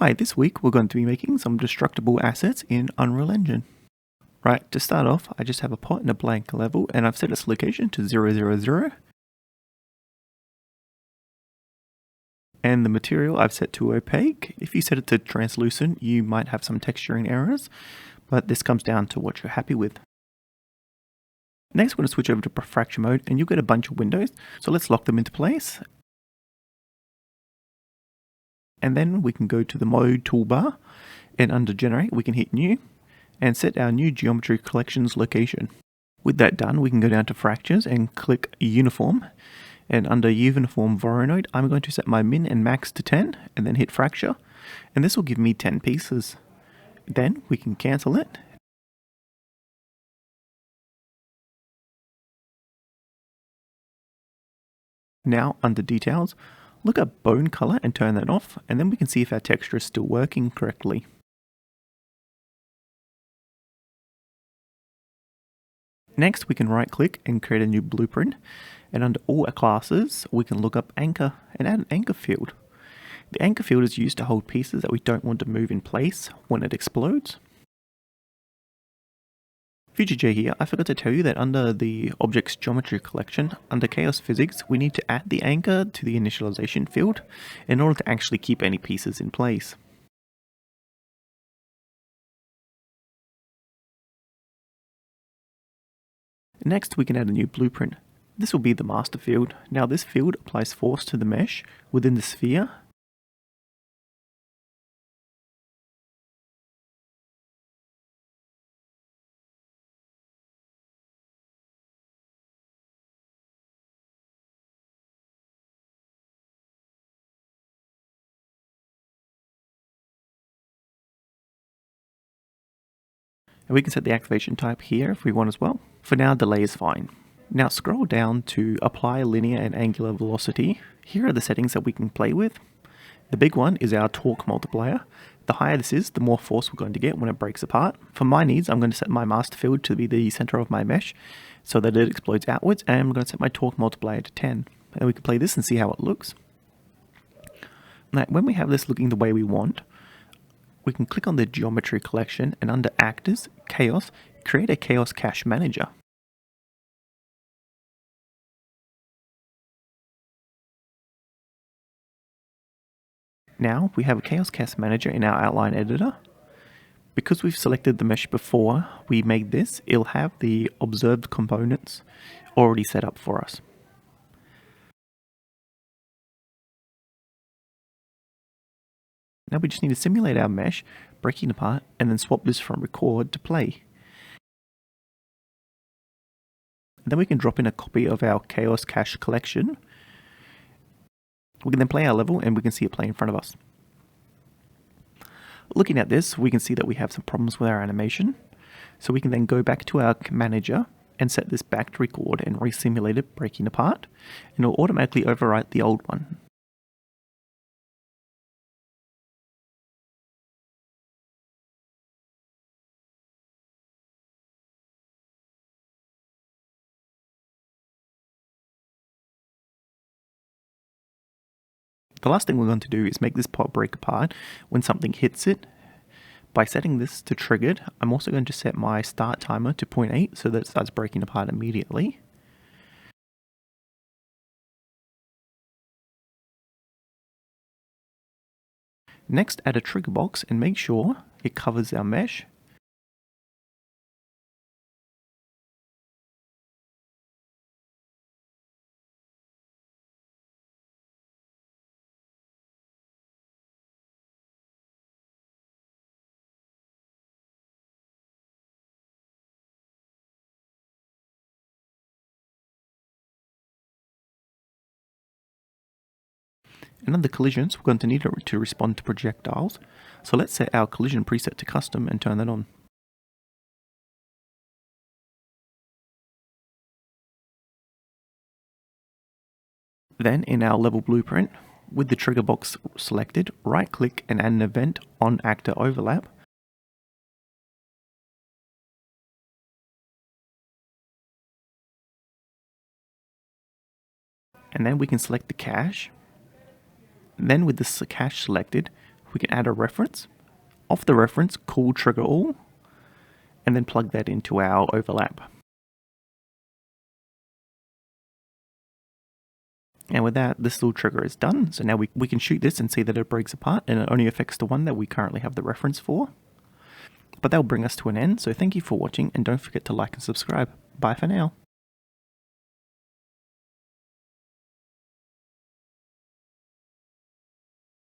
Hi, this week we're going to be making some destructible assets in Unreal Engine. Right, to start off, I just have a pot in a blank level and I've set its location to 000. And the material I've set to opaque. If you set it to translucent, you might have some texturing errors, but this comes down to what you're happy with. Next, we're going to switch over to fracture mode and you'll get a bunch of windows, so let's lock them into place. And then we can go to the mode toolbar and under generate we can hit new and set our new geometry collections location. With that done, we can go down to fractures and click uniform, and under uniform Voronode I'm going to set my min and max to 10 and then hit fracture, and this will give me 10 pieces. Then we can cancel it. Now under details, look at bone color and turn that off, and then we can see if our texture is still working correctly. Next, we can right click and create a new blueprint, and under all our classes we can look up anchor and add an anchor field. The anchor field is used to hold pieces that we don't want to move in place when it explodes. Future J here, I forgot to tell you that under the object's geometry collection, under chaos physics, we need to add the anchor to the initialization field in order to actually keep any pieces in place. Next, we can add a new blueprint. This will be the master field. Now this field applies force to the mesh within the sphere. And we can set the activation type here if we want as well. For now, delay is fine. Now scroll down to apply linear and angular velocity. Here are the settings that we can play with. The big one is our torque multiplier. The higher this is, the more force we're going to get when it breaks apart. For my needs, I'm going to set my master field to be the center of my mesh so that it explodes outwards, and I'm going to set my torque multiplier to 10. And we can play this and see how it looks. Now, when we have this looking the way we want, we can click on the geometry collection and under actors, chaos, create a chaos cache manager. Now we have a chaos cache manager in our outline editor. Because we've selected the mesh before we made this, it'll have the observed components already set up for us. Now we just need to simulate our mesh, breaking apart, and then swap this from record to play. And then we can drop in a copy of our chaos cache collection. We can then play our level and we can see it play in front of us. Looking at this, we can see that we have some problems with our animation. So we can then go back to our manager and set this back to record and resimulate it breaking apart, and it'll automatically overwrite the old one. The last thing we're going to do is make this pot break apart when something hits it. By setting this to triggered, I'm also going to set my start timer to 0.8 so that it starts breaking apart immediately. Next, add a trigger box and make sure it covers our mesh. And under collisions, we're going to need it to respond to projectiles. So let's set our collision preset to custom and turn that on. Then in our level blueprint, with the trigger box selected, right click and add an event on actor overlap. And then we can select the cache. Then with the cache selected, we can add a reference. Off the reference, call trigger all, and then plug that into our overlap. And with that, this little trigger is done. So now we can shoot this and see that it breaks apart, and it only affects the one that we currently have the reference for. But that'll bring us to an end. So thank you for watching, and don't forget to like and subscribe. Bye for now.